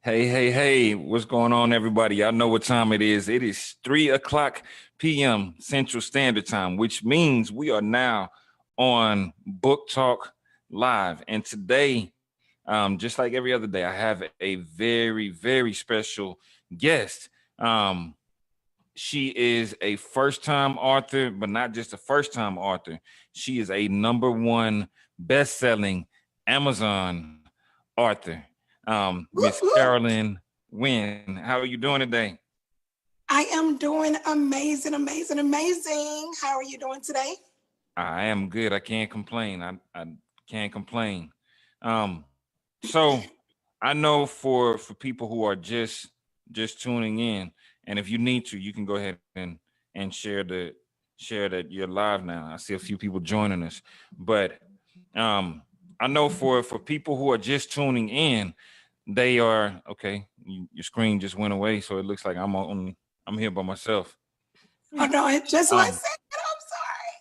Hey, what's going on, everybody? Y'all know what time it is. It is 3 o'clock p.m. Central Standard Time, which means we are now on Book Talk Live. And today, just like every other day, I have a very special guest. She is a first-time author, but not just a first-time author. She is a #1 best-selling Amazon author. Miss Carolyn Winn. How are you doing today? I am doing amazing. How are you doing today? I am good. I can't complain. I can't complain. So I know for people who are just tuning in, and if you need to, you can go ahead and share that you're live now. I see a few people joining us, but I know for people who are just tuning in, they are okay. Your screen just went away, so it looks like I'm here by myself. Oh no, just 1 Um, second. I'm sorry.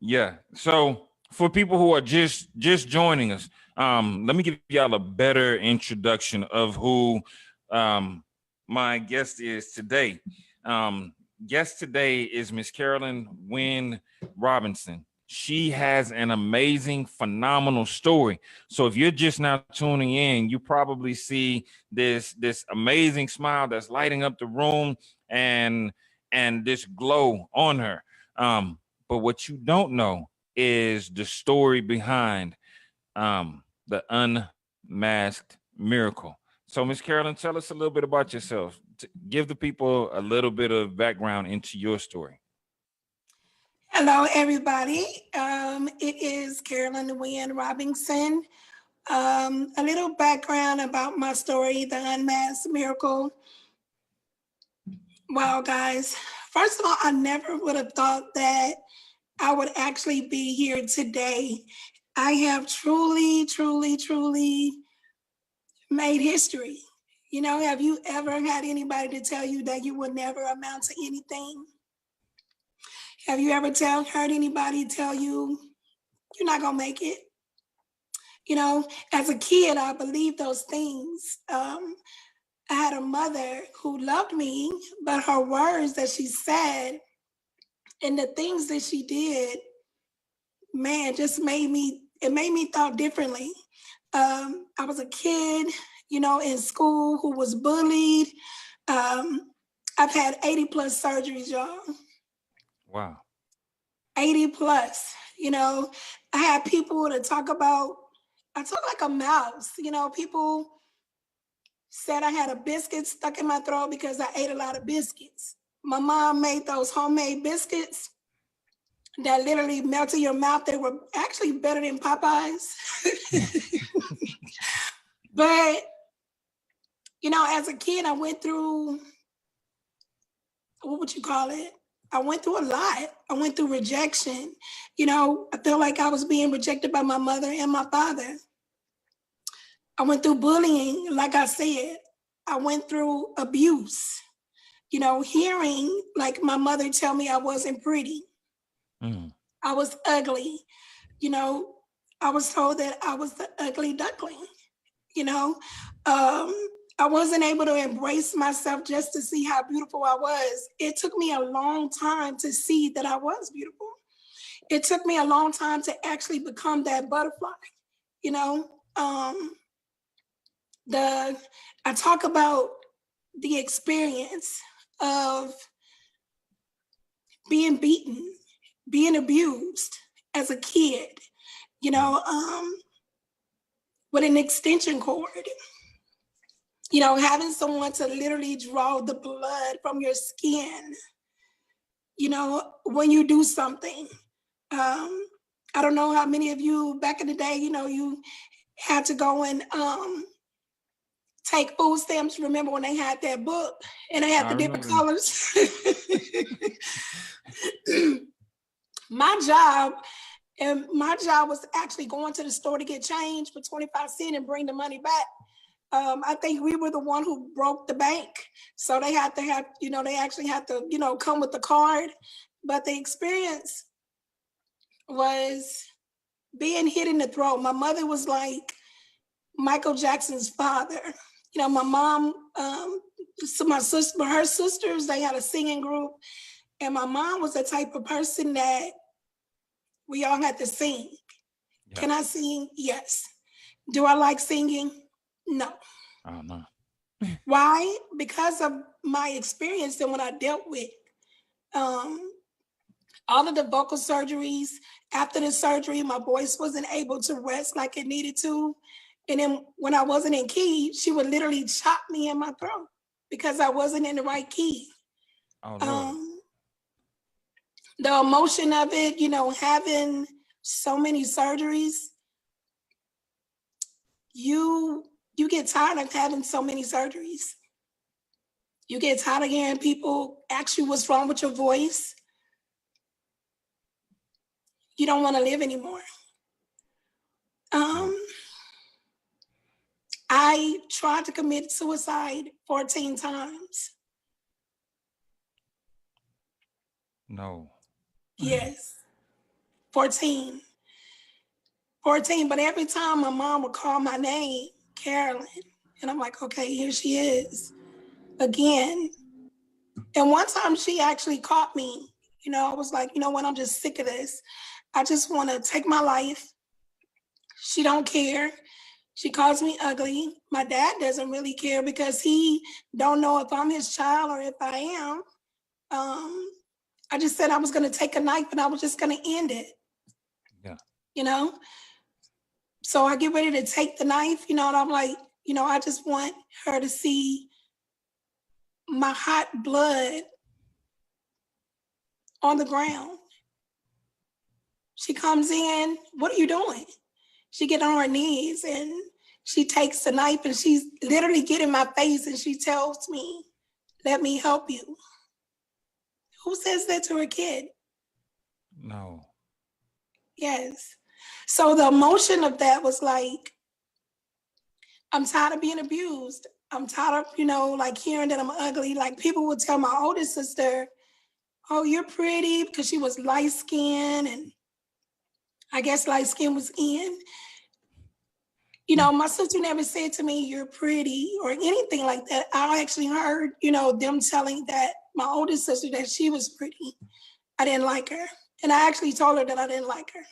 yeah. So for people who are just joining us, let me give y'all a better introduction of who my guest is today. Guest today is Miss Carolyn Winn Robinson. She has an amazing, phenomenal story. So if you're just now tuning in, you probably see this amazing smile that's lighting up the room and this glow on her. But what you don't know is the story behind the unmasked miracle. So, Miss Carolyn, tell us a little bit about yourself. Give the people a little bit of background into your story. Hello, everybody. It is Carolyn Winn Robinson. A little background about my story, the unmasked miracle. Wow, guys. First of all, I never would have thought that I would actually be here today. I have truly made history. You know, have you ever had anybody to tell you that you would never amount to anything? Have you ever heard anybody tell you you're not gonna make it? You know, as a kid, I believed those things. I had a mother who loved me, but her words that she said and the things that she did, man, just made me thought differently. I was a kid, you know, in school who was bullied. I've had 80 plus surgeries, y'all. Wow. 80 plus, you know. I had people to talk about, I talk like a mouse, you know. People said I had a biscuit stuck in my throat because I ate a lot of biscuits. My mom made those homemade biscuits that literally melted your mouth. They were actually better than Popeyes. But, you know, as a kid, I went through, what would you call it? I went through a lot. I went through rejection. You know, I felt like I was being rejected by my mother and my father. I went through bullying, like I said. I went through abuse. You know, hearing like my mother tell me I wasn't pretty. I was ugly. You know, I was told that I was the ugly duckling. You know, I wasn't able to embrace myself just to see how beautiful I was. It took me a long time to see that I was beautiful. It took me a long time to actually become that butterfly. You know, I talk about the experience of being beaten, being abused as a kid, you know, with an extension cord, you know, having someone to literally draw the blood from your skin, you know, when you do something. I don't know how many of you back in the day, you know, you had to go and take food stamps. Remember when they had that book and they had the different colors? My job was actually going to the store to get change for 25 cents and bring the money back. I think we were the one who broke the bank. So they had to have, you know, they actually had to, you know, come with the card. But the experience was being hit in the throat. My mother was like Michael Jackson's father. My mom, so her sisters, they had a singing group, and my mom was the type of person that we all had to sing. Yeah. Can I sing? Yes. Do I like singing? No. Oh, no. Why? Because of my experience and what I dealt with. All of the vocal surgeries, after the surgery, my voice wasn't able to rest like it needed to. And then when I wasn't in key, she would literally chop me in my throat because I wasn't in the right key. Oh, the emotion of it, having so many surgeries, you get tired of having so many surgeries. You get tired of hearing people ask you what's wrong with your voice. You don't want to live anymore. I tried to commit suicide 14 times. No. Yes. 14. But every time my mom would call my name, Carolyn, and I'm like, okay, here she is again. And one time she actually caught me. I was like, you know what? I'm just sick of this. I just want to take my life. She don't care. She calls me ugly. My dad doesn't really care because he don't know if I'm his child or if I am. I just said I was going to take a knife and I was just going to end it. Yeah. So I get ready to take the knife, and I'm like, I just want her to see my hot blood on the ground. She comes in, what are you doing? She get on her knees and she takes the knife and she's literally getting my face and she tells me, let me help you. Who says that to a kid? No. Yes. So the emotion of that was like, I'm tired of being abused. I'm tired of, like hearing that I'm ugly. Like people would tell my oldest sister, oh, you're pretty, because she was light skinned and I guess light skin was in. My sister never said to me, you're pretty or anything like that. I actually heard, them telling that my oldest sister that she was pretty. I didn't like her. And I actually told her that I didn't like her.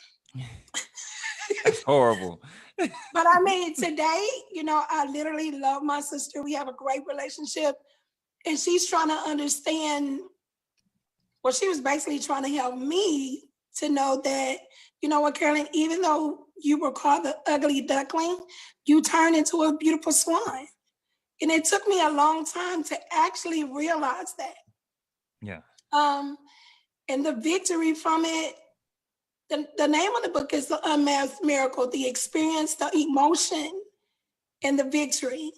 That's horrible. But I mean, today, I literally love my sister. We have a great relationship. And she's trying to understand, well, she was basically trying to help me to know that, you know what, Carolyn, even though you were called the ugly duckling, you turned into a beautiful swan. And it took me a long time to actually realize that. Yeah. And the victory from it, the name of the book is The Unmasked Miracle, the experience, the emotion, and the victory.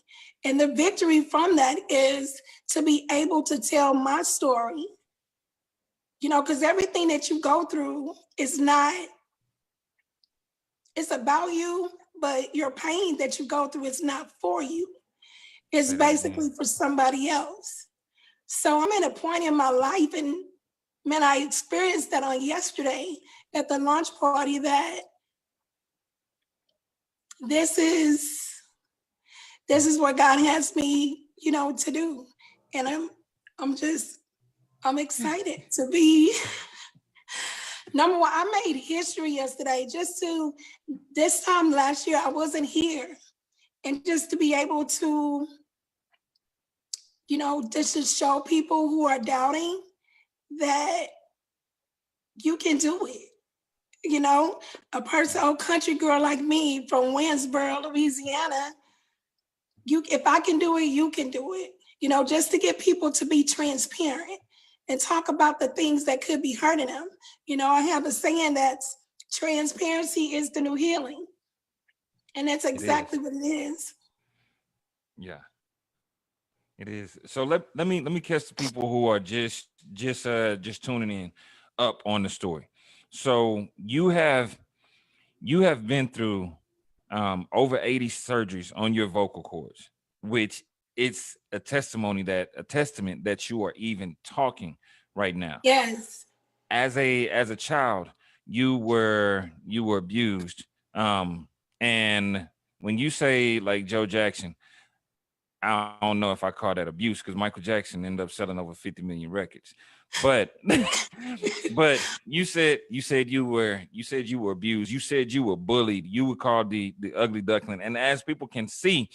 And the victory from that is to be able to tell my story, because everything that you go through is not, it's about you, but your pain that you go through is not for you. It's basically for somebody else. So I'm at a point in my life, and man, I experienced that on yesterday at the launch party, that this is what God has me, to do. And I'm excited to be, number one, I made history yesterday. This time last year, I wasn't here. And just to be able to, just to show people who are doubting that you can do it. A country girl like me from Winnsboro, Louisiana, if I can do it, you can do it. Just to get people to be transparent and talk about the things that could be hurting them. I have a saying that's transparency is the new healing. And that's exactly what it is. Yeah. It is. So let me catch the people who are just tuning in up on the story. So you have been through over 80 surgeries on your vocal cords, which it's a testament that you are even talking right now. Yes. As a child, you were abused. And when you say like Joe Jackson, I don't know if I call that abuse, because Michael Jackson ended up selling over 50 million records. But but you were abused. You said you were bullied. You were called the ugly duckling. And as people can see,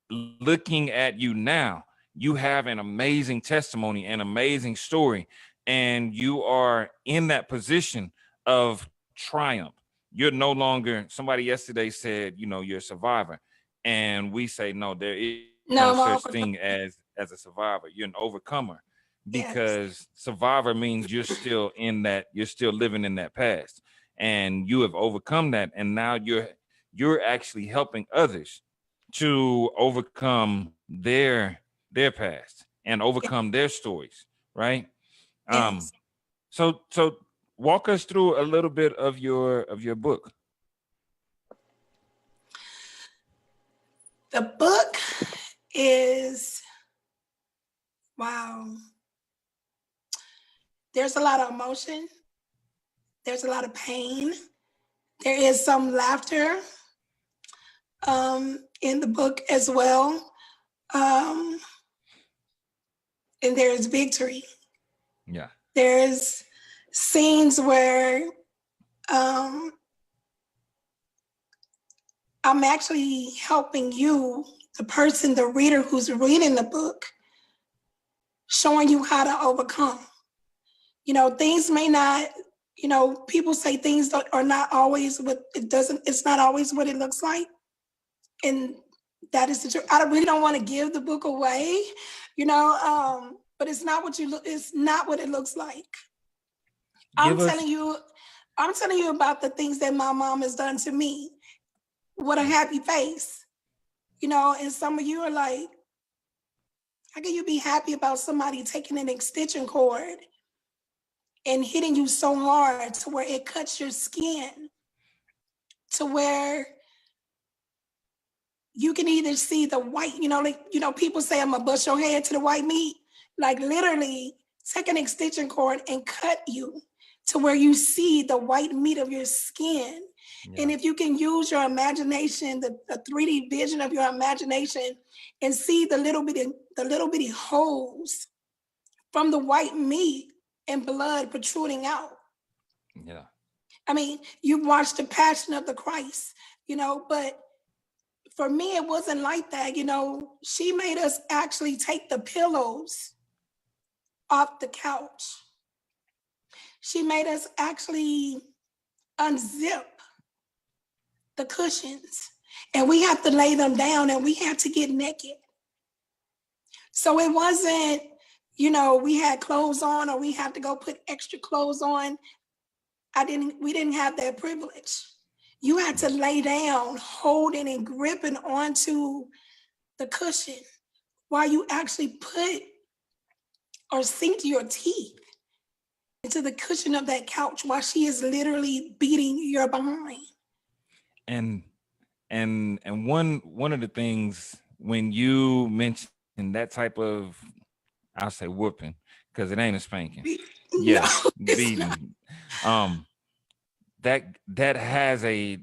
looking at you now, you have an amazing testimony, an amazing story, and you are in that position of triumph. You're no longer, somebody yesterday said, you're a survivor. And we say, no, there is no No, such I'm thing as a survivor. You're an overcomer, yes, because survivor means you're still living in that past, and you have overcome that. And now you're actually helping others to overcome their past and overcome their stories, right? Um, yes. so walk us through a little bit of your book. The book is, wow. There's a lot of emotion. There's a lot of pain. There is some laughter in the book as well. And there's victory. Yeah. There's scenes where I'm actually helping you, the reader who's reading the book, showing you how to overcome. Things may not, people say things are not always it's not always what it looks like. And that is the truth. I really don't want to give the book away, but it's not what it looks like. I'm telling you about the things that my mom has done to me with a happy face, and some of you are like, how can you be happy about somebody taking an extension cord and hitting you so hard to where it cuts your skin, to where you can either see the white, people say I'm gonna bust your head to the white meat, like literally take an extension cord and cut you to where you see the white meat of your skin. Yeah. And if you can use your imagination, the 3D vision of your imagination, and see the little bitty holes from the white meat and blood protruding out. Yeah. I mean, you watched the Passion of the Christ, but for me, it wasn't like that. She made us actually take the pillows off the couch. She made us actually unzip the cushions, and we have to lay them down, and we have to get naked. So it wasn't, we had clothes on, or we have to go put extra clothes on. We didn't have that privilege. You had to lay down, holding and gripping onto the cushion while you actually put or sink your teeth into the cushion of that couch while she is literally beating your behind. And one of the things, when you mention that type of, I'll say whooping, because it ain't a spanking. Yes, no, beating. That has a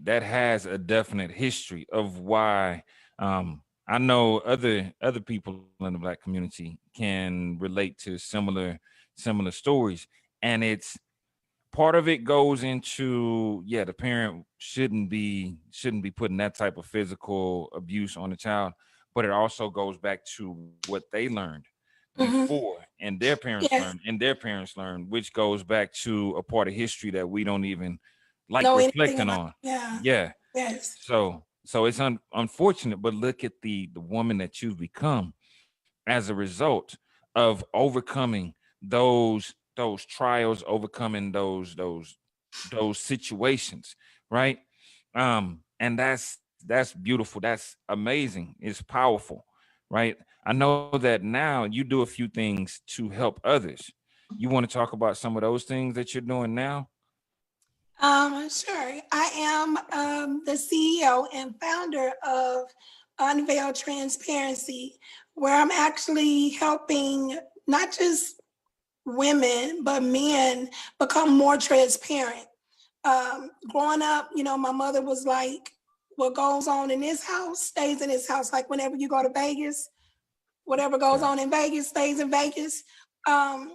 definite history of why. I know other people in the Black community can relate to similar stories, and it's part of it goes into, the parent shouldn't be putting that type of physical abuse on the child, but it also goes back to what they learned before, and their parents learned, and their parents learned, which goes back to a part of history that we don't even like reflecting on. Yeah. Yes. So it's unfortunate, but look at the woman that you've become as a result of overcoming those trials, overcoming those situations, right? And that's beautiful. That's amazing. It's powerful, right? I know that now you do a few things to help others. You want to talk about some of those things that you're doing now? Sure. I am the CEO and founder of Unveil Transparency, where I'm actually helping not just women, but men become more transparent. Growing up, my mother was what goes on in this house stays in this house. Like whenever you go to Vegas, whatever goes on in Vegas stays in Vegas. My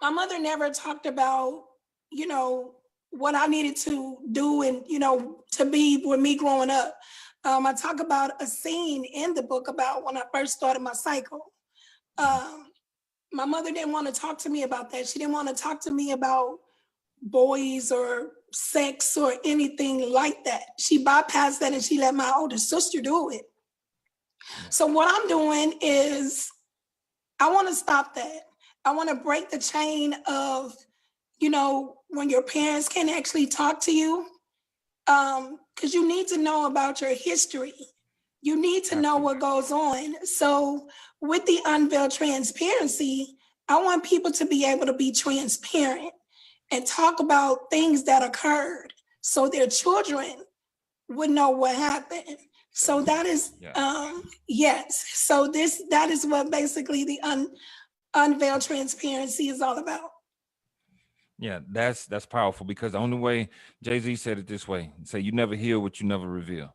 mother never talked about, you know, what I needed to do and, you know, to be with me growing up. I talk about a scene in the book about when I first started my cycle. My mother didn't want to talk to me about that. She didn't want to talk to me about boys or sex or anything like that. She bypassed that and she let my older sister do it. So what I'm doing is I want to stop that. I want to break the chain of, you know, when your parents can actually talk to you, because you need to know about your history. You need to know what goes on. So with the Unveiled Transparency, I want people to be able to be transparent and talk about things that occurred so their children would know what happened. So that is, yes. So that is what basically the Unveiled Transparency is all about. Yeah, that's powerful, because the only way, Jay-Z said it this way, say you never heal what you never reveal,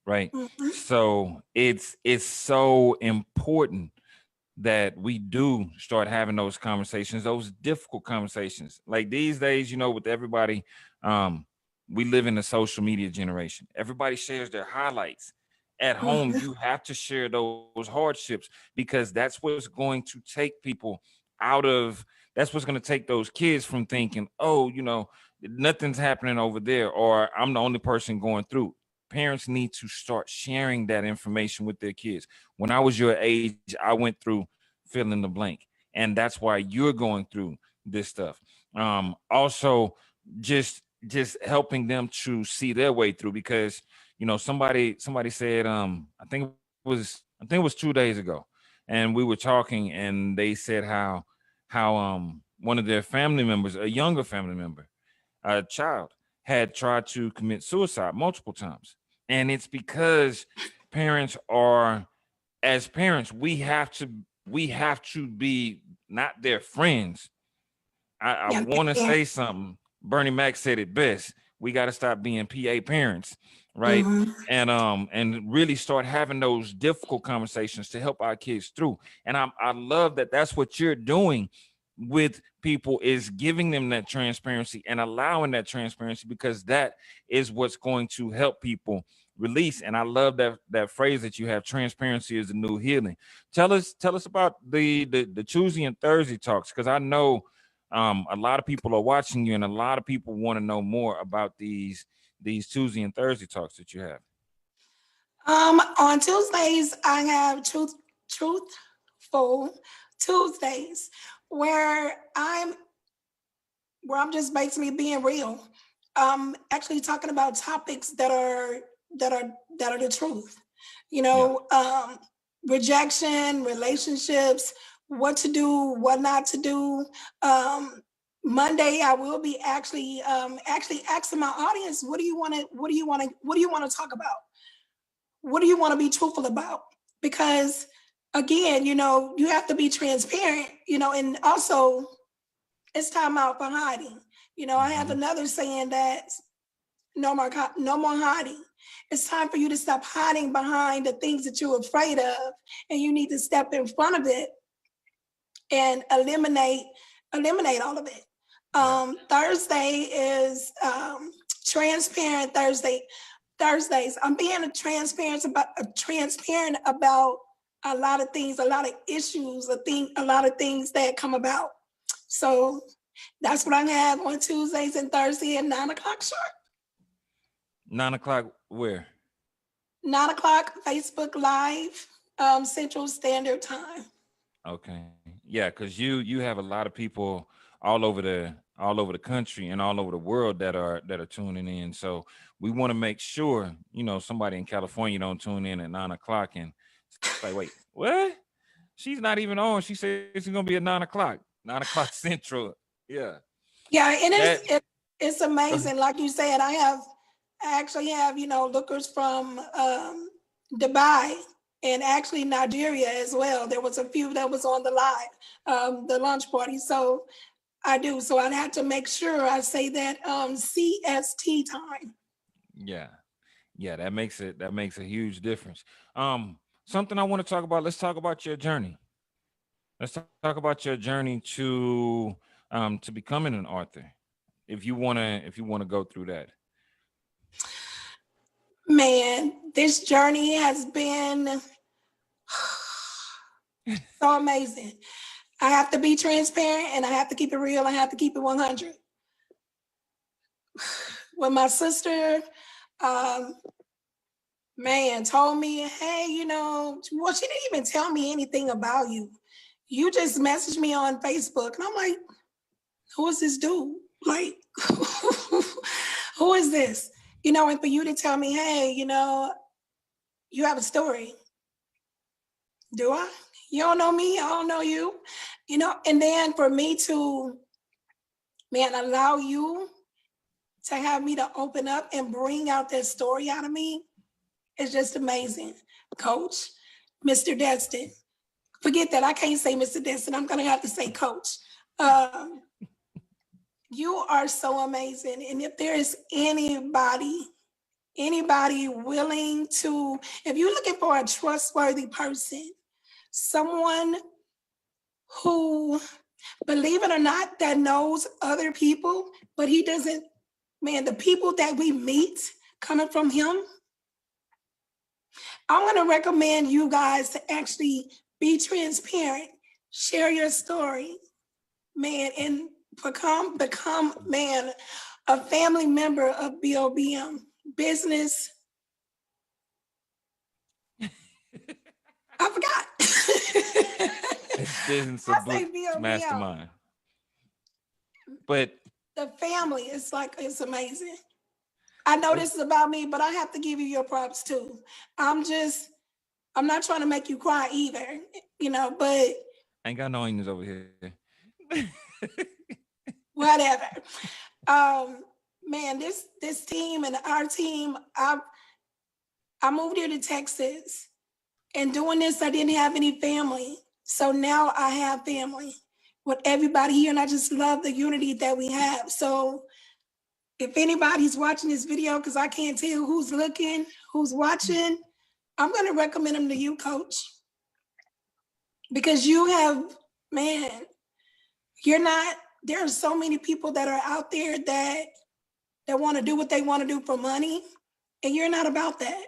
right? Mm-hmm. So it's so important that we do start having those conversations, those difficult conversations. Like these days, you know, with everybody, we live in a social media generation. Everybody shares their highlights. At home, you have to share those hardships, because that's what's going to take people out of, that's what's going to take those kids from thinking, oh, you know, nothing's happening over there, or I'm the only person going through. Parents need to start sharing that information with their kids. When I was your age, I went through fill in the blank, and that's why you're going through this stuff. Also, just helping them to see their way through, because you know somebody said, I think it was 2 days ago, and we were talking, and they said how one of their family members, a younger family member, a child, had tried to commit suicide multiple times. And it's because parents are, as parents, we have to be not their friends. I want to say something. Bernie Mac said it best. We got to stop being PA parents, right? Mm-hmm. And really start having those difficult conversations to help our kids through. And I love that that's what you're doing with people, is giving them that transparency and allowing that transparency, because that is what's going to help people release. And I love that phrase that you have, transparency is the new healing. Tell us about the Tuesday and Thursday talks, because I know a lot of people are watching you, and a lot of people want to know more about these Tuesday and Thursday talks that you have. On Tuesdays, I have truthful Tuesdays, where I'm just basically being real. Actually talking about topics that are the truth. You know, rejection, relationships, what to do, what not to do. Monday, I will be actually asking my audience, what do you want to talk about? What do you want to be truthful about? Because again, you know, you have to be transparent, you know, and also it's time out for hiding. You know, I have another saying that no more hiding. It's time for you to stop hiding behind the things that you're afraid of, and you need to step in front of it and eliminate all of it. Thursday is transparent Thursdays. I'm being transparent about a lot of things, a lot of issues, a lot of things that come about. So that's what I have on Tuesdays and Thursday at 9 o'clock sharp. 9 o'clock where? 9 o'clock, Facebook Live, Central Standard Time. Okay. Yeah, because you have a lot of people all over the country and all over the world that are tuning in. So we want to make sure, you know, somebody in California don't tune in at 9 o'clock and it's like, wait, what? She's not even on. She said she's gonna be at 9 o'clock, 9 o'clock Central. Yeah. Yeah, and it's amazing. Like you said, I actually have, you know, lookers from Dubai and actually Nigeria as well. There was a few that was on the live, the lunch party. So I do. So I'd have to make sure I say that CST time. Yeah. Yeah, that makes a huge difference. Something I want to talk about. Let's talk about your journey. Let's talk about your journey to becoming an author. If you wanna go through that. Man, this journey has been so amazing. I have to be transparent and I have to keep it real. I have to keep it 100. When my sister, um, man, told me, hey, well, she didn't even tell me anything about you. You just messaged me on Facebook. And I'm like, who is this dude? Like, who is this? And for you to tell me, hey, you have a story. Do I? You don't know me. I don't know you. And then for me to, man, allow you to have me to open up and bring out that story out of me is just amazing. Coach, Mr. Destin. Forget that. I can't say Mr. Destin. I'm going to have to say Coach. You are so amazing. And if there is anybody willing to, if you're looking for a trustworthy person, someone who, believe it or not, that knows other people, but he doesn't, man, the people that we meet coming from him, I'm going to recommend you guys to actually be transparent, share your story, man, and become, man, a family member of BOBM, business. I forgot. It's business I of say Boots BOBM. Mastermind. But The family is it's amazing. I know this is about me, but I have to give you your props too. I'm not trying to make you cry either, but I ain't got no onions over here. whatever. Man, this team and our team, I moved here to Texas, and doing this, I didn't have any family. So now I have family with everybody here, and I just love the unity that we have. So if anybody's watching this video, because I can't tell who's looking, who's watching, I'm going to recommend them to you, Coach. Because you have, man, there are so many people that are out there that want to do what they want to do for money, and you're not about that.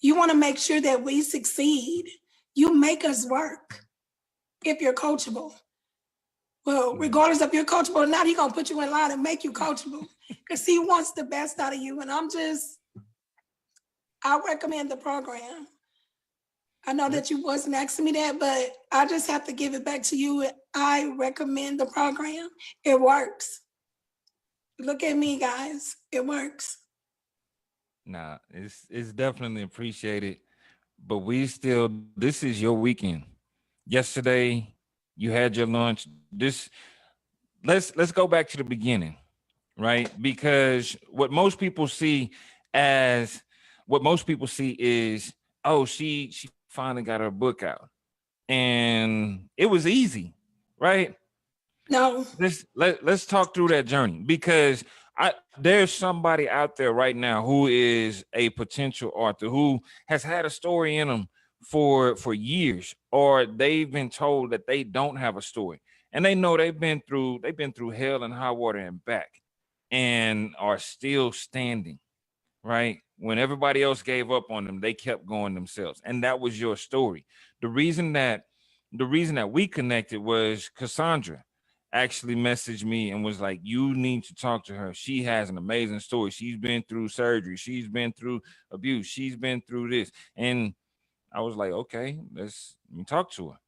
You want to make sure that we succeed. You make us work if you're coachable. Well, regardless if you're coachable or not, he's going to put you in line and make you coachable because he wants the best out of you. And I recommend the program. I know that you wasn't asking me that, but I just have to give it back to you. I recommend the program. It works. Look at me, guys. It works. Nah, it's definitely appreciated. But this is your weekend. Yesterday, you had your lunch. Let's go back to the beginning, right? Because as what most people see is, oh, she finally got her book out. And it was easy, right? No. Let's talk through that journey, because there's somebody out there right now who is a potential author who has had a story in them for years, or they've been told that they don't have a story, and they know they've been through hell and high water and back, and are still standing, right? When everybody else gave up on them, they kept going themselves. And that was your story. The reason that we connected was Cassandra actually messaged me and was like, you need to talk to her. She has an amazing story. She's been through surgery. She's been through abuse. She's been through this. And I was like, okay, let me talk to her.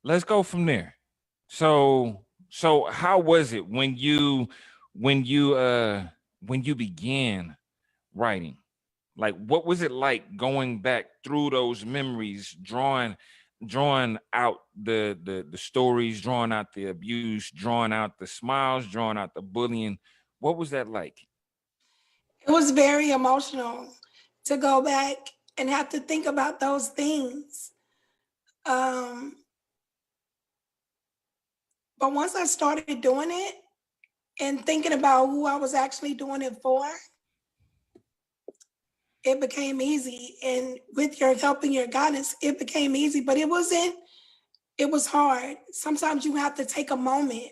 Let's go from there. So how was it when you began writing? Like, what was it like going back through those memories, drawing out the stories, drawing out the abuse, drawing out the smiles, drawing out the bullying? What was that like? It was very emotional to go back and have to think about those things. But once I started doing it and thinking about who I was actually doing it for, it became easy. And with your help and your guidance, it became easy, but it was hard. Sometimes you have to take a moment,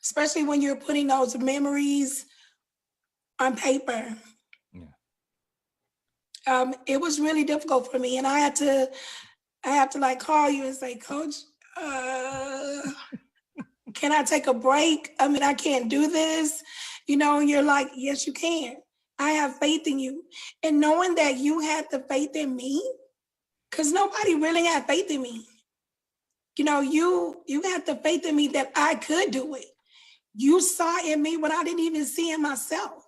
especially when you're putting those memories on paper. Yeah. It was really difficult for me. And I had to like call you and say, Coach, can I take a break? I mean, I can't do this. And you're like, yes, you can. I have faith in you. And knowing that you had the faith in me, because nobody really had faith in me. You had the faith in me that I could do it. You saw in me what I didn't even see in myself.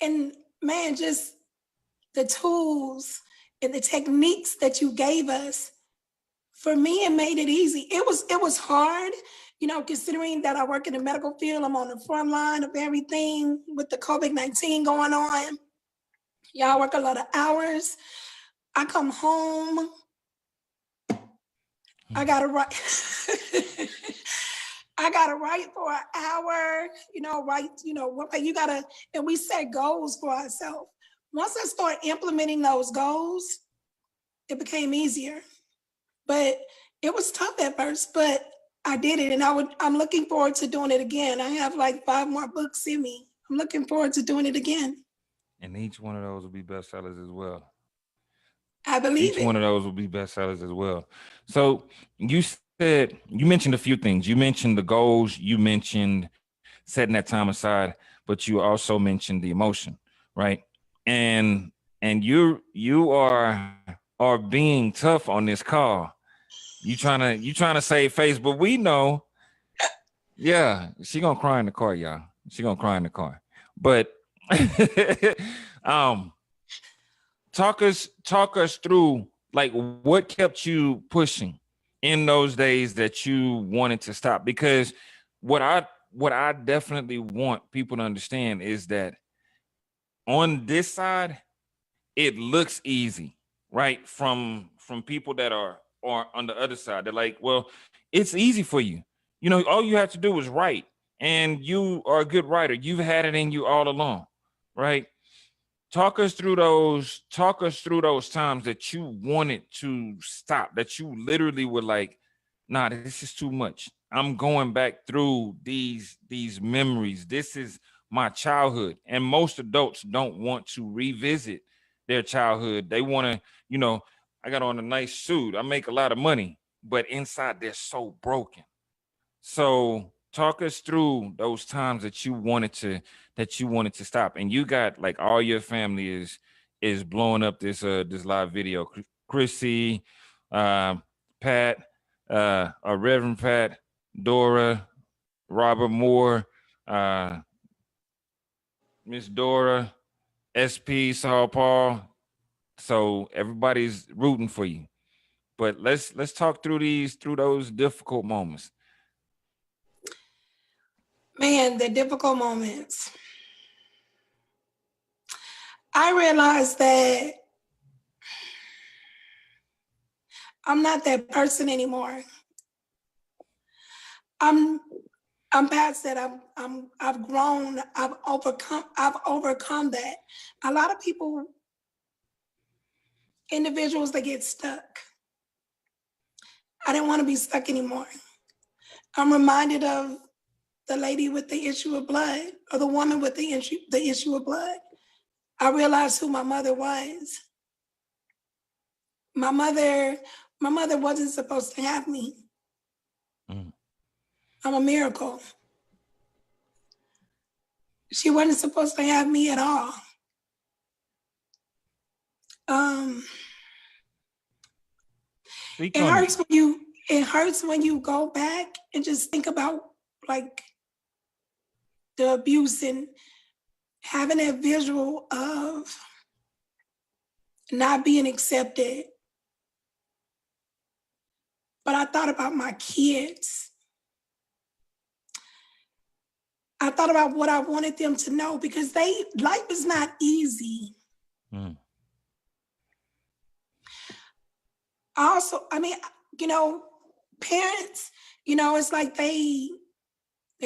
And man, just the tools and the techniques that you gave us, for me, it made it easy. It was hard, considering that I work in the medical field. I'm on the front line of everything with the COVID-19 going on. Y'all work a lot of hours. I come home. I gotta write. I gotta write for an hour. You gotta, and we set goals for ourselves. Once I started implementing those goals, it became easier. But it was tough at first, but I did it, and I'm looking forward to doing it again. I have like 5 more books in me. I'm looking forward to doing it again. And each one of those will be bestsellers as well. I believe Each one of those will be bestsellers as well. So you mentioned a few things. You mentioned the goals. You mentioned setting that time aside, but you also mentioned the emotion, right? And you are being tough on this call. You trying to save face, but we know, yeah, she gonna cry in the car, y'all. She gonna cry in the car. But talk us through, like, what kept you pushing in those days that you wanted to stop. Because what I definitely want people to understand is that on this side, it looks easy, right? From people that are on the other side. They're like, well, it's easy for you. All you have to do is write, and you are a good writer. You've had it in you all along, right? Talk us through those times that you wanted to stop, that you literally were like, nah, this is too much. I'm going back through these memories. This is my childhood. And most adults don't want to revisit their childhood. They want to, I got on a nice suit. I make a lot of money, but inside they're so broken. So talk us through those times that you wanted to stop. And you got, like, all your family is blowing up this live video. Chrissy, Pat, Reverend Pat, Dora, Robert Moore, Miss Dora, SP, Saul Paul. So everybody's rooting for you. But let's talk through those difficult moments. Man, the difficult moments. I realized that I'm not that person anymore. I'm past that. I've grown. I've overcome that. A lot of people, individuals, they get stuck. I didn't want to be stuck anymore. I'm reminded of the lady with the issue of blood, or the woman with the issue of blood. I realized who my mother was. My mother wasn't supposed to have me. I'm a miracle. She wasn't supposed to have me at all. It hurts when you go back and just think about, like, the abuse and having that visual of not being accepted. But I thought about my kids. I thought about what I wanted them to know, because life is not easy. Also, parents, it's like they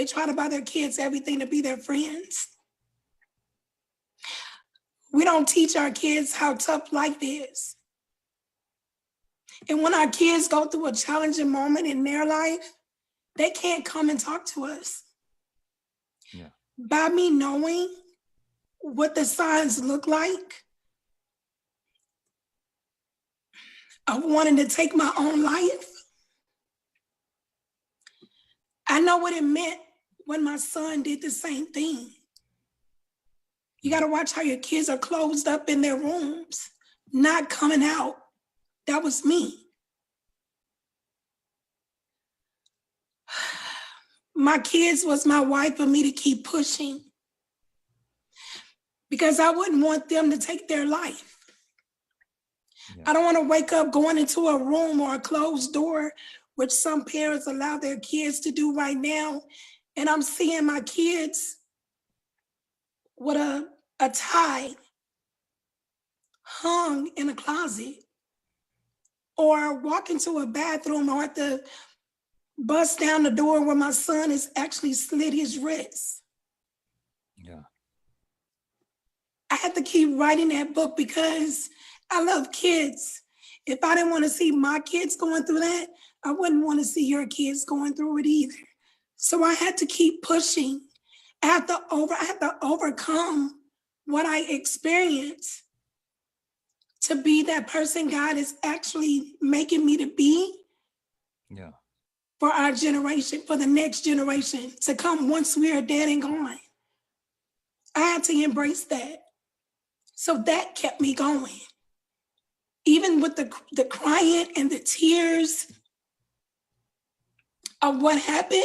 try to buy their kids everything to be their friends. We don't teach our kids how tough life is. And when our kids go through a challenging moment in their life, they can't come and talk to us. Yeah. By me knowing what the signs look like of wanting to take my own life, I know what it meant when my son did the same thing. You got to watch how your kids are closed up in their rooms, not coming out. That was me. My kids was my wife for me to keep pushing because I wouldn't want them to take their life. Yeah. I don't want to wake up going into a room or a closed door, which some parents allow their kids to do right now. And I'm seeing my kids with a tie hung in a closet, or walk into a bathroom or have to bust down the door where my son has actually slit his wrist. Yeah. I had to keep writing that book because I love kids. If I didn't want to see my kids going through that, I wouldn't want to see your kids going through it either. So I had to keep pushing. I had to overcome what I experienced to be that person God is actually making me to be. Yeah. For our generation, for the next generation to come once we are dead and gone. I had to embrace that. So that kept me going. Even with the crying and the tears of what happened,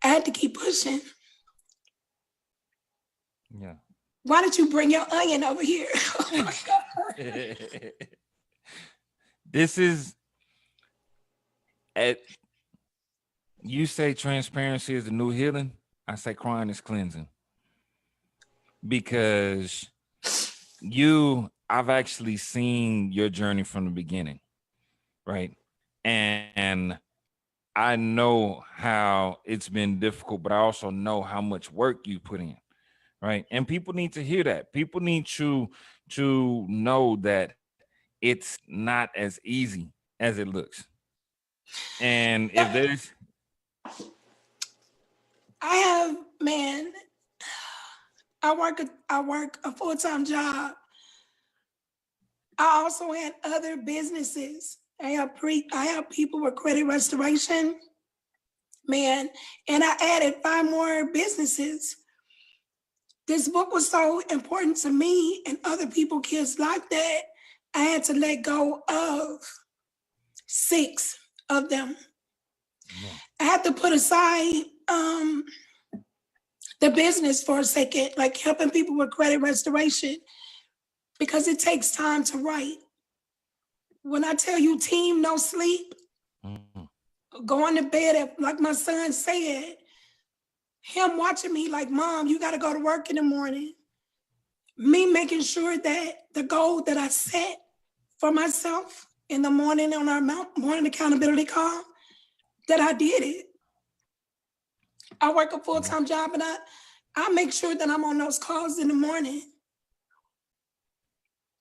I had to keep pushing. Yeah. Why did you bring your onion over here? Oh my God. This is, you say transparency is the new healing. I say crying is cleansing. Because I've actually seen your journey from the beginning, right? And I know how it's been difficult, but I also know how much work you put in, right? And people need to hear that. People need to know that it's not as easy as it looks. And if there's, I work a full-time job. I also had other businesses. I have people with credit restoration, man, and I added 5 more businesses. This book was so important to me and other people, kids like that, I had to let go of 6 of them. Yeah. I had to put aside the business for a second, like helping people with credit restoration, because it takes time to write. When I tell you team no sleep, going to bed, like my son said, him watching me like, Mom, you got to go to work in the morning. Me making sure that the goal that I set for myself in the morning on our morning accountability call, that I did it. I work a full-time job, and I make sure that I'm on those calls in the morning.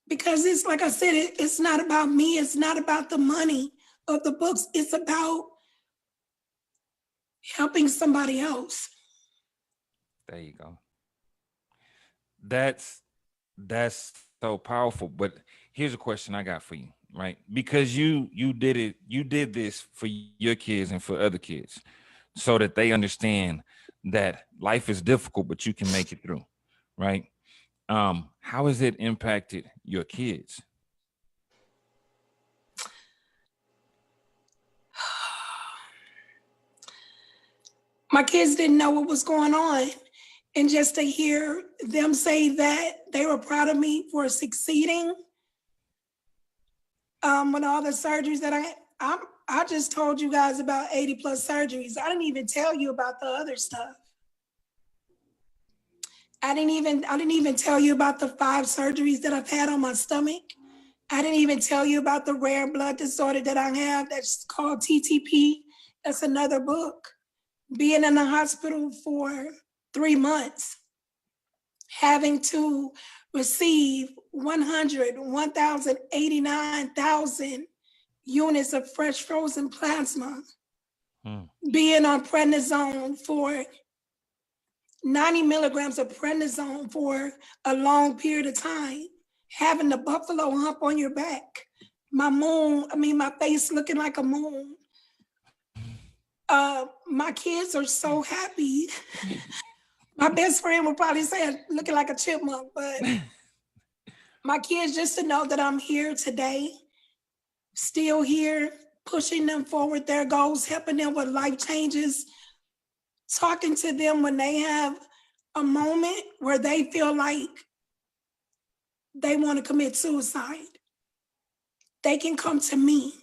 Because it's like I said, it's not about me. It's not about the money of the books. It's about helping somebody else. There you go. That's so powerful. But here's a question I got for you, right? Because you did this for your kids and for other kids, so that they understand that life is difficult, but you can make it through, right? How has it impacted your kids? My kids didn't know what was going on. And just to hear them say that they were proud of me for succeeding with all the surgeries that I just told you guys about 80 plus surgeries. I didn't even tell you about the other stuff. I didn't even tell you about the 5 surgeries that I've had on my stomach. I didn't even tell you about the rare blood disorder that I have that's called TTP. That's another book. Being in the hospital for 3 months. having to receive 1,089,000 units of fresh frozen plasma, being on prednisone for 90 milligrams of prednisone for a long period of time, having the buffalo hump on your back, my face looking like a moon. My kids are so happy. My best friend would probably say I'm looking like a chipmunk, but my kids, just to know that I'm here today, still here, pushing them forward, their goals, helping them with life changes, talking to them when they have a moment where they feel like they want to commit suicide. They can come to me.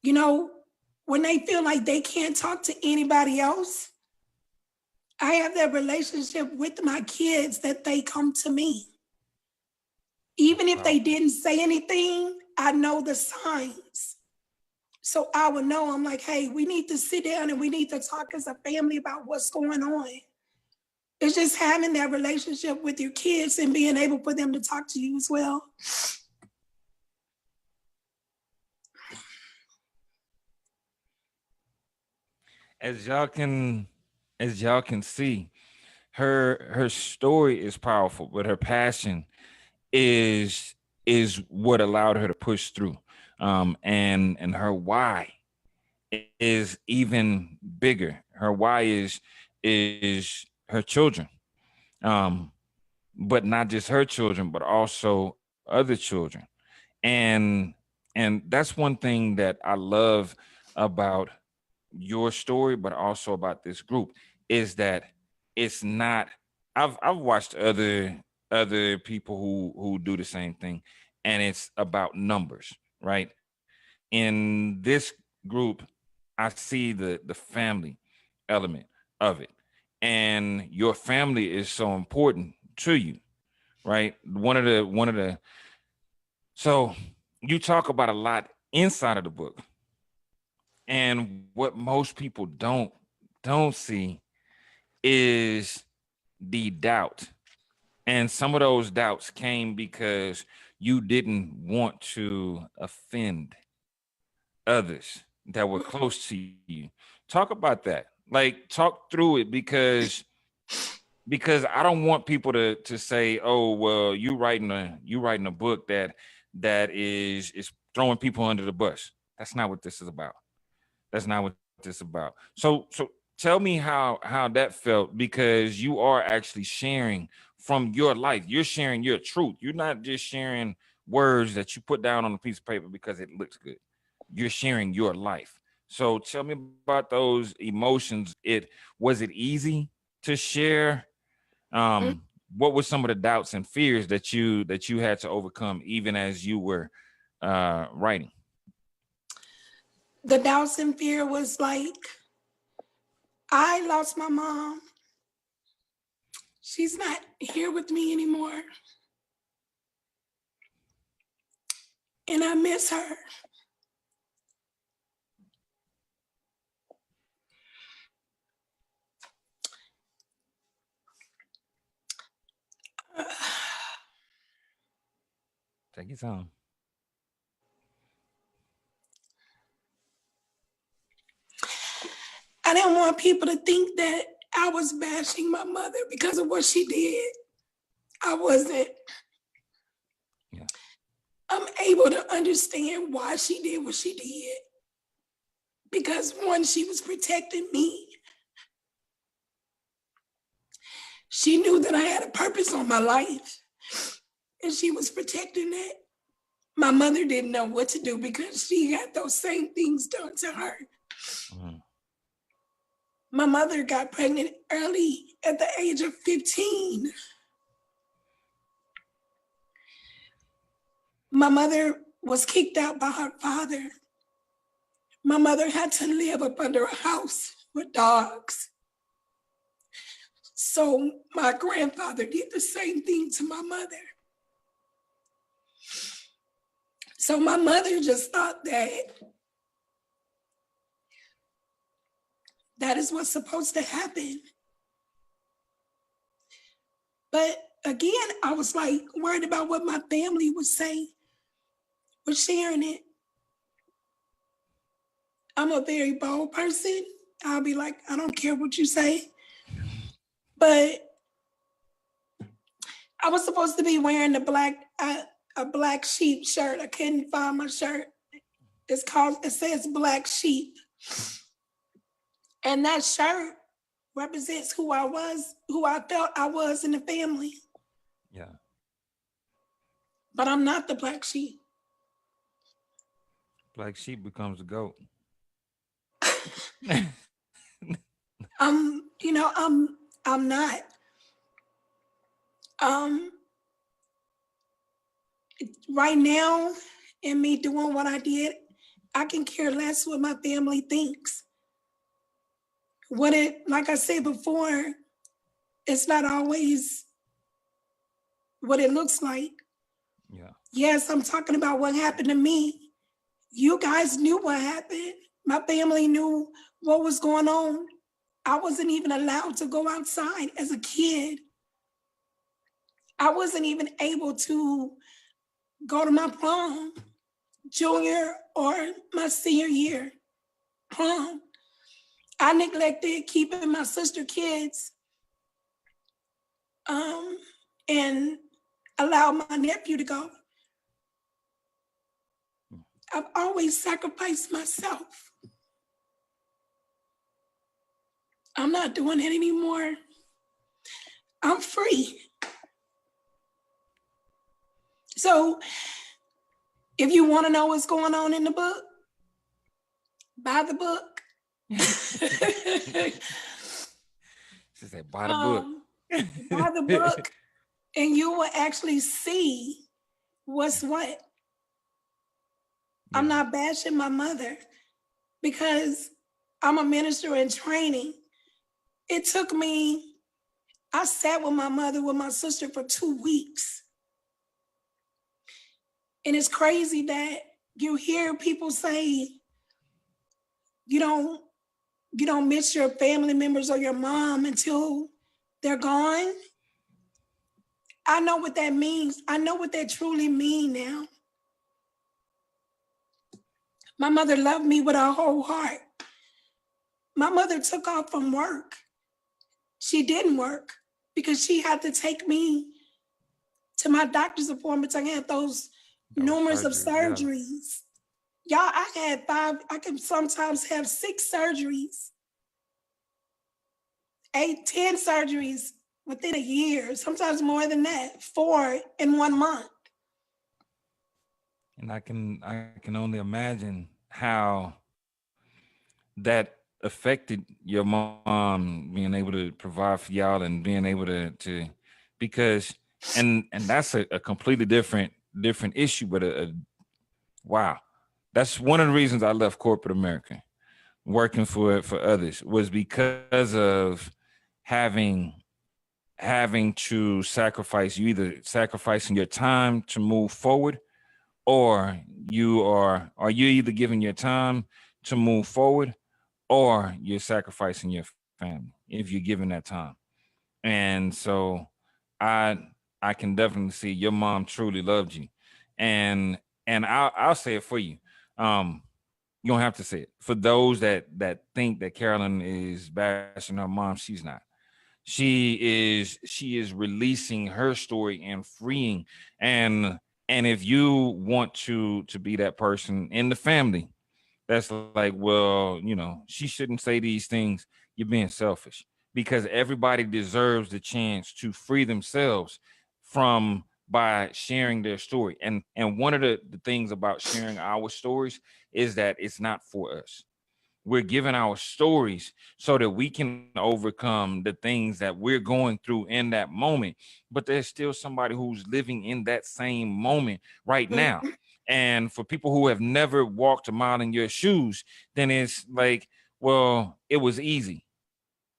You know, when they feel like they can't talk to anybody else, I have that relationship with my kids that they come to me. Even if they didn't say anything, I know the signs. So I would know, I'm like, hey, we need to sit down and we need to talk as a family about what's going on. It's just having that relationship with your kids and being able for them to talk to you as well. As y'all can see, her story is powerful, but her passion is what allowed her to push through. And her why is even bigger. Her why is her children. But not just her children, but also other children. And that's one thing that I love about your story, but also about this group, is that it's not, I've watched other people who do the same thing, and it's about numbers, right? In this group, I see the family element of it. And your family is so important to you, right? So you talk about a lot inside of the book. And what most people don't see is the doubt. And some of those doubts came because you didn't want to offend others that were close to you. Talk about that. Like, talk through it, because I don't want people to say, "Oh, well, you writing a book that is throwing people under the bus." That's not what this is about. That's not what this is about. So tell me how that felt, because you are actually sharing from your life. You're sharing your truth. You're not just sharing words that you put down on a piece of paper because it looks good. You're sharing your life. So tell me about those emotions. Was it easy to share? What were some of the doubts and fears that you had to overcome even as you were writing? The doubts and fear was like, I lost my mom. She's not here with me anymore. And I miss her. Take your time. I didn't want people to think that I was bashing my mother because of what she did. I wasn't. Yeah. I'm able to understand why she did what she did. Because one, she was protecting me. She knew that I had a purpose on my life, and she was protecting that. My mother didn't know what to do because she had those same things done to her. Mm-hmm. My mother got pregnant early at the age of 15. My mother was kicked out by her father. My mother had to live up under a house with dogs. So my grandfather did the same thing to my mother. So my mother just thought that is what's supposed to happen. But again, I was like worried about what my family would say with sharing it. I'm a very bold person. I'll be like, I don't care what you say. But I was supposed to be wearing a black sheep shirt. I couldn't find my shirt. It says Black Sheep. And that shirt represents who I was, who I felt I was in the family. Yeah. But I'm not the black sheep. Black sheep becomes a goat. You know, I'm not. Um, right now, in me doing what I did, I can care less what my family thinks. Like I said before, it's not always what it looks like. Yeah. Yes, I'm talking about what happened to me. You guys knew what happened. My family knew what was going on. I wasn't even allowed to go outside as a kid. I wasn't even able to go to my prom, junior or my senior year prom. I neglected keeping my sister kids and allowed my nephew to go. I've always sacrificed myself. I'm not doing it anymore. I'm free. So if you want to know what's going on in the book, buy the book. She said, buy the book. Buy the book, and you will actually see what's what. Yeah. I'm not bashing my mother because I'm a minister in training. It took me, I sat with my mother, with my sister for 2 weeks. And it's crazy that you hear people say, you don't miss your family members or your mom until they're gone. I know what that means. I know what that truly means now. My mother loved me with her whole heart. My mother took off from work. She didn't work because she had to take me to my doctor's appointments. I had those numerous of surgeries. Yeah. Y'all, I had 5, I can sometimes have 6 surgeries, 8, 10 surgeries within a year, sometimes more than that, 4 in 1 month. And I can only imagine how that affected your mom being able to provide for y'all and being able to because and that's a completely different issue, but wow. That's one of the reasons I left corporate America, working for others, was because of having to sacrifice. You either sacrificing your time to move forward, or you either giving your time to move forward, or you're sacrificing your family if you're given that time. And so I can definitely see your mom truly loved you. And I'll say it for you. You don't have to say it. For those that think that Carolyn is bashing her mom, she's not. She is releasing her story and freeing. And if you want to be that person in the family that's like, well, she shouldn't say these things, you're being selfish, because everybody deserves the chance to free themselves from by sharing their story. And one of the things about sharing our stories is that it's not for us. We're giving our stories so that we can overcome the things that we're going through in that moment. But there's still somebody who's living in that same moment right now. And for people who have never walked a mile in your shoes, then it's like, well, it was easy.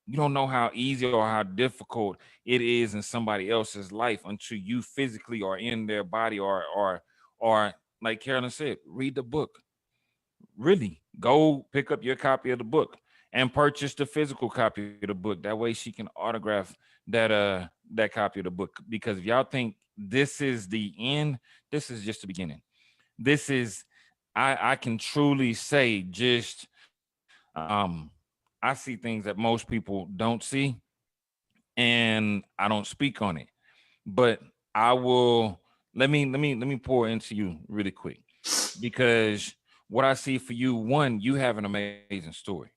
You don't know how easy or how difficult it is in somebody else's life until you physically are in their body, or like Carolyn said, read the book. Really, go pick up your copy of the book and purchase the physical copy of the book. That way she can autograph that copy of the book, because if y'all think this is the end, this is just the beginning. This is, I can truly say, just I see things that most people don't see, and I don't speak on it. But I will, let me pour into you really quick, because what I see for you, one, you have an amazing story,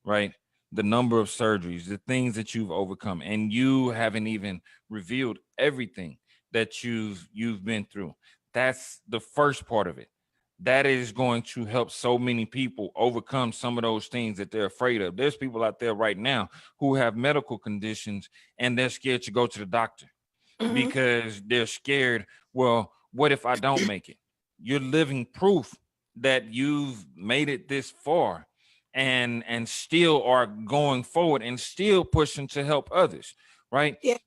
right? The number of surgeries, the things that you've overcome, and you haven't even revealed everything that you've been through. That's the first part of it. That is going to help so many people overcome some of those things that they're afraid of. There's people out there right now who have medical conditions and they're scared to go to the doctor Mhm. because they're scared. Well, what if I don't make it? You're living proof that you've made it this far, and still are going forward and still pushing to help others, right? Yeah.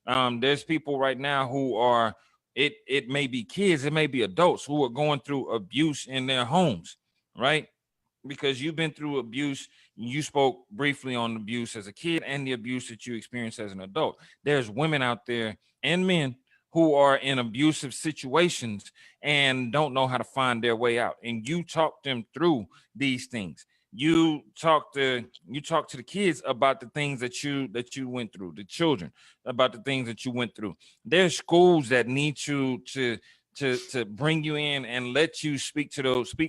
There's people right now who are, it may be kids, it may be adults who are going through abuse in their homes, right? Because you've been through abuse. You spoke briefly on abuse as a kid and the abuse that you experienced as an adult. There's women out there and men who are in abusive situations and don't know how to find their way out. And you talk them through these things. You talk to the kids about the things that you went through, the children about the things that you went through. There's schools that need you to bring you in and let you speak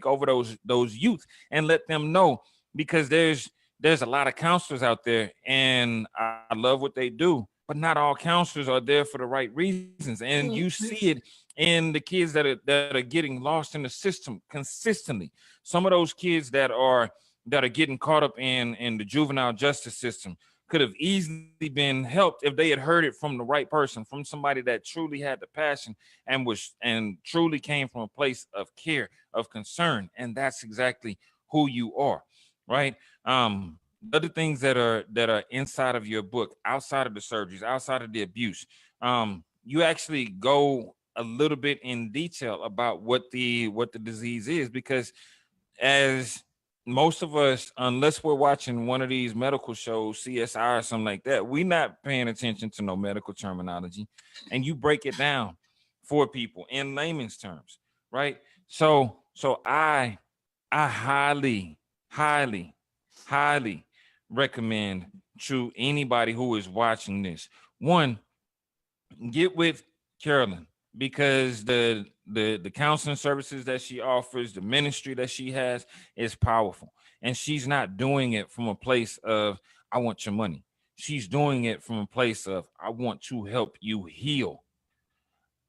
over those youth and let them know, because there's a lot of counselors out there, and I love what they do, but not all counselors are there for the right reasons, and you see Mhm. it in the kids that are getting lost in the system consistently. Some of those kids that are getting caught up in the juvenile justice system could have easily been helped if they had heard it from the right person, from somebody that truly had the passion and truly came from a place of care, of concern. And that's exactly who you are, right? The other things that are inside of your book, outside of the surgeries, outside of the abuse, you actually go a little bit in detail about what the disease is, because as most of us, unless we're watching one of these medical shows, CSI or something like that, we're not paying attention to no medical terminology, and you break it down for people in layman's terms, right? So I highly, highly, highly recommend to anybody who is watching this, one, get with Carolyn, because the counseling services that she offers, the ministry that she has, is powerful. And she's not doing it from a place of I want your money. She's doing it from a place of I want to help you heal.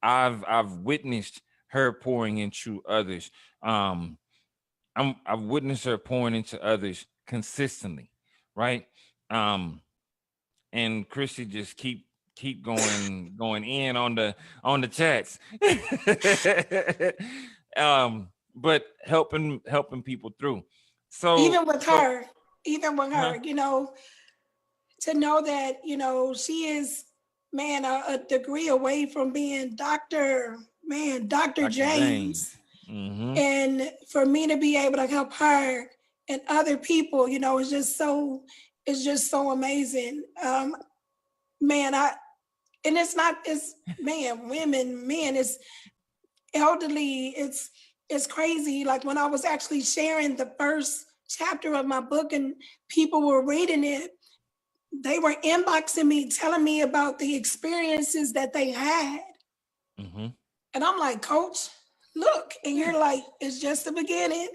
I've witnessed her pouring into others. Um, I've witnessed her pouring into others consistently, right? Um, and Chrissy just keep going in on the chats. But helping people through. So Even with so her, even with huh? her, to know that, she is, man, a degree away from being Dr. Dr. James. James. Mm-hmm. And for me to be able to help her and other people, it's just so amazing. Man, and it's man, women, men, it's elderly, it's crazy. Like when I was actually sharing the first chapter of my book and people were reading it, they were inboxing me, telling me about the experiences that they had. Mm-hmm. And I'm like, Coach, look. And you're like, it's just the beginning.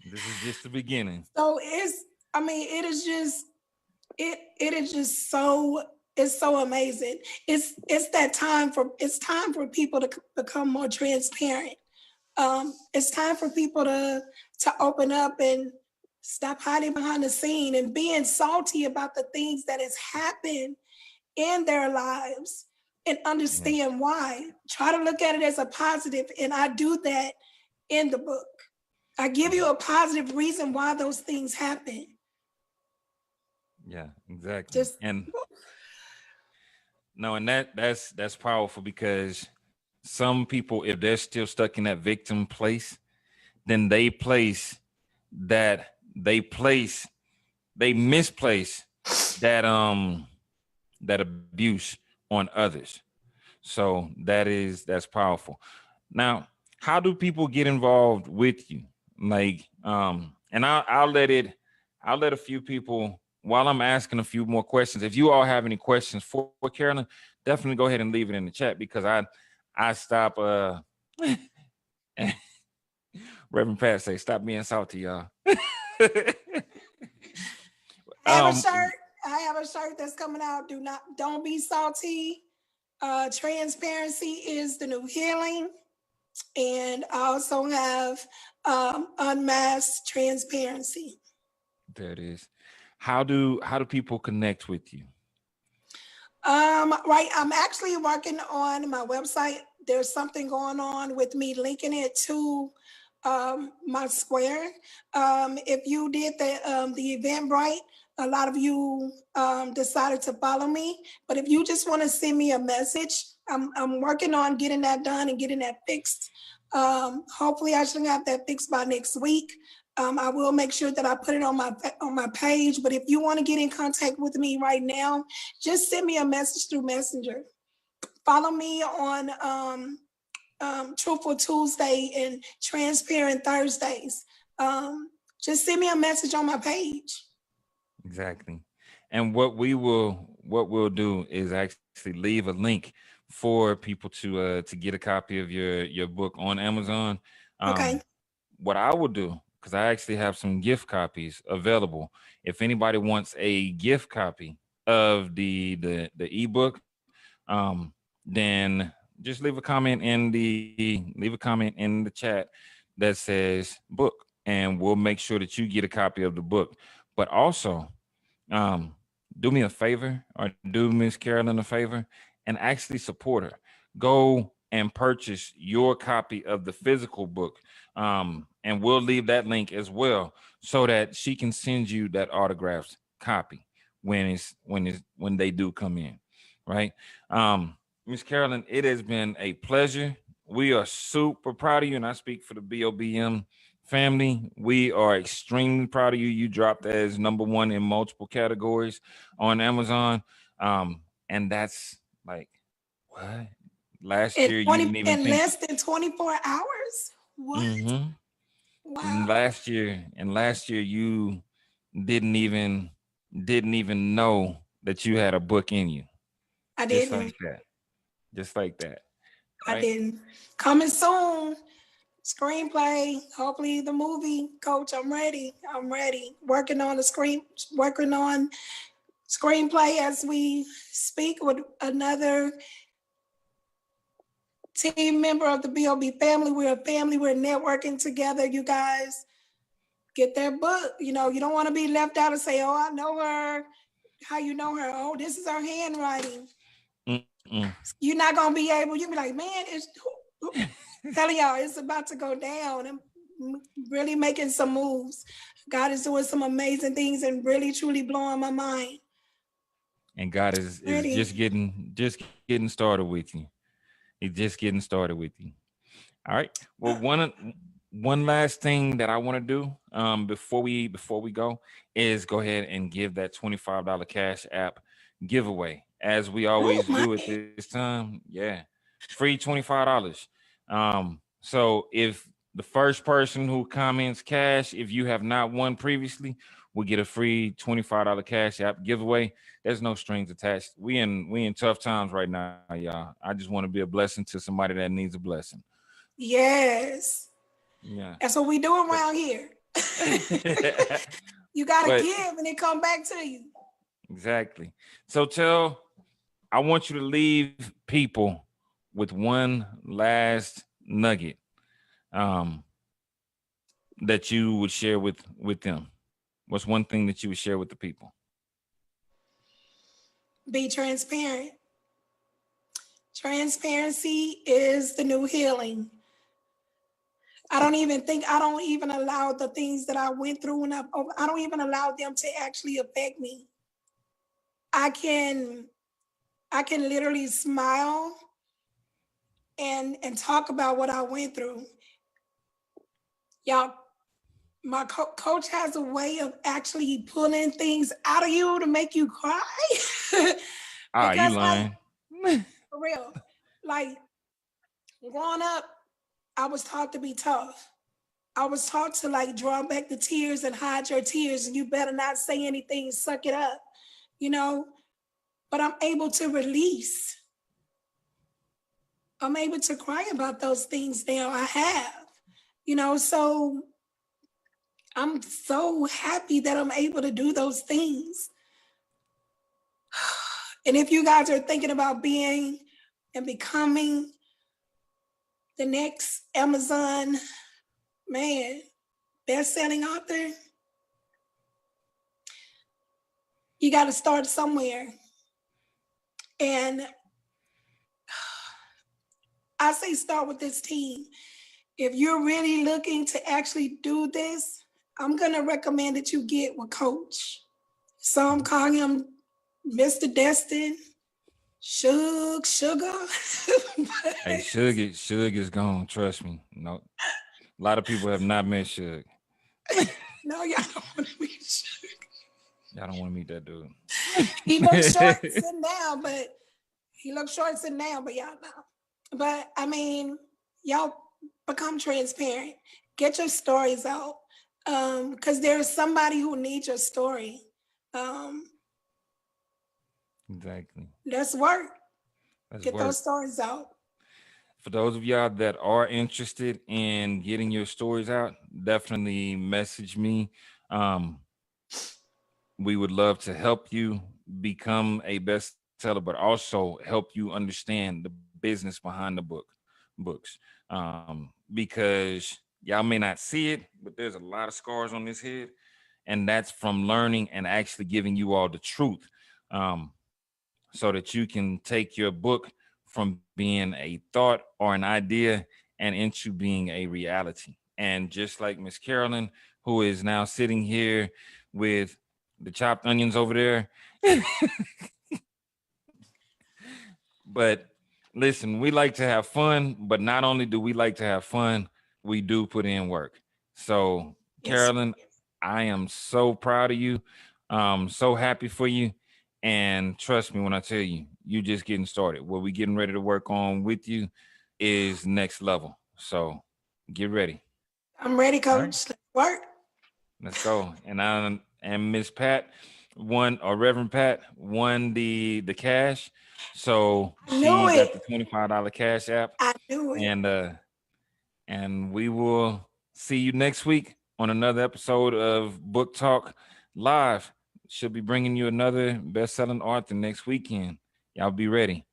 This is just the beginning. So it is just, it is just so, it's so amazing. It's time for people to become more transparent. It's time for people to open up and stop hiding behind the scene and being salty about the things that has happened in their lives and Yes. understand why. Try to look at it as a positive, and I do that in the book. I give you Yeah. a positive reason why those things happen. Yeah, exactly. Just And no, and that's powerful, because some people, if they're still stuck in that victim place, then that they misplace that that abuse on others. So that's powerful. Now, how do people get involved with you? Like, and I'll let a few people, while I'm asking a few more questions. If you all have any questions for Carolyn, definitely go ahead and leave it in the chat, because I stop Reverend Pat say, stop being salty, y'all. I have a shirt. I have a shirt that's coming out. Don't be salty. Transparency is the new healing. And I also have unmasked transparency. There it is. How do people connect with you? Right. I'm actually working on my website. There's something going on with me linking it to my Square. If you did the Eventbrite, a lot of you decided to follow me. But if you just want to send me a message, I'm working on getting that done and getting that fixed. Hopefully, I should have that fixed by next week. I will make sure that I put it on my page. But if you want to get in contact with me right now, just send me a message through Messenger. Follow me on Truthful Tuesday and Transparent Thursdays. Just send me a message on my page. Exactly. And what we'll do is actually leave a link for people to get a copy of your book on Amazon. Okay. What I will do, because I actually have some gift copies available. If anybody wants a gift copy of the ebook, then just leave a comment in the chat that says book, and we'll make sure that you get a copy of the book. But also, do me a favor, or do Miss Carolyn a favor, and actually support her. Go and purchase your copy of the physical book, and we'll leave that link as well, so that she can send you that autographed copy when they do come in, right? Miss Carolyn, it has been a pleasure. We are super proud of you, and I speak for the BOBM family. We are extremely proud of you. You dropped as #1 in multiple categories on Amazon, and that's like what? Last year you didn't even think. Less than 24 hours. What? Mm-hmm. Wow. Last year you didn't even know that you had a book in you. I Just didn't. like that. Just like that. Right? I didn't. Coming soon. Screenplay. Hopefully the movie. Coach, I'm ready. Working on screenplay as we speak with another team member of the BOB family. We're a family. We're networking together. You guys get their book. You know, you don't want to be left out and say, oh, I know her. How you know her? Oh, this is her handwriting. Mm-mm. You're not going to be able, you'll be like, man, it's telling y'all it's about to go down. I'm really making some moves. God is doing some amazing things and really, truly blowing my mind. And God is just getting started with you. He's just getting started with you. All right. Well, one last thing that I want to do before we go is go ahead and give that $25 Cash App giveaway, as we always do at this time. Yeah, free $25. So if the first person who comments cash, if you have not won previously, will get a free $25 Cash App giveaway. There's no strings attached. We in tough times right now, y'all. I just want to be a blessing to somebody that needs a blessing. Yes. Yeah. That's what we do around here. You gotta give and it come back to you. Exactly. So I want you to leave people with one last nugget that you would share with them. What's one thing that you would share with the people? Be transparent. Transparency is the new healing. I don't even allow the things that I went through, and I don't even allow them to actually affect me. I can literally smile and talk about what I went through. Y'all, my coach has a way of actually pulling things out of you to make you cry. You lying. For real. Like growing up, I was taught to be tough. I was taught to like draw back the tears and hide your tears, and you better not say anything, suck it up, you know. But I'm able to release. I'm able to cry about those things now. I have, so I'm so happy that I'm able to do those things. And if you guys are thinking about being and becoming the next Amazon, man, best-selling author, you got to start somewhere. And I say start with this team. If you're really looking to actually do this, I'm going to recommend that you get with Coach. So I'm calling him Mr. Destin, Sugar. Hey, Suge is gone. Trust me. No, a lot of people have not met Suge. No, y'all don't want to meet Suge. Y'all don't want to meet that dude. He looks short and sitting down, but y'all know. But I mean, y'all become transparent. Get your stories out. Because there's somebody who needs your story. Exactly. Let's work. Get those stories out. For those of y'all that are interested in getting your stories out, definitely message me. We would love to help you become a bestseller, but also help you understand the business behind the books. Because y'all may not see it, but there's a lot of scars on this head, and that's from learning and actually giving you all the truth, so that you can take your book from being a thought or an idea and into being a reality. And just like Miss Carolyn, who is now sitting here with the chopped onions over there. But listen, we like to have fun, but not only do we like to have fun, we do put in work. So, yes, Carolyn, I am so proud of you. So happy for you. And trust me when I tell you, you just getting started. What we getting ready to work on with you is next level. So get ready. I'm ready, Coach. Right. Let's work. Let's go. And Miss Pat won, or Reverend Pat won the cash. So she got the $25 cash app. I knew it. And we will see you next week on another episode of Book Talk Live. Should be bringing you another best-selling author next weekend. Y'all be ready.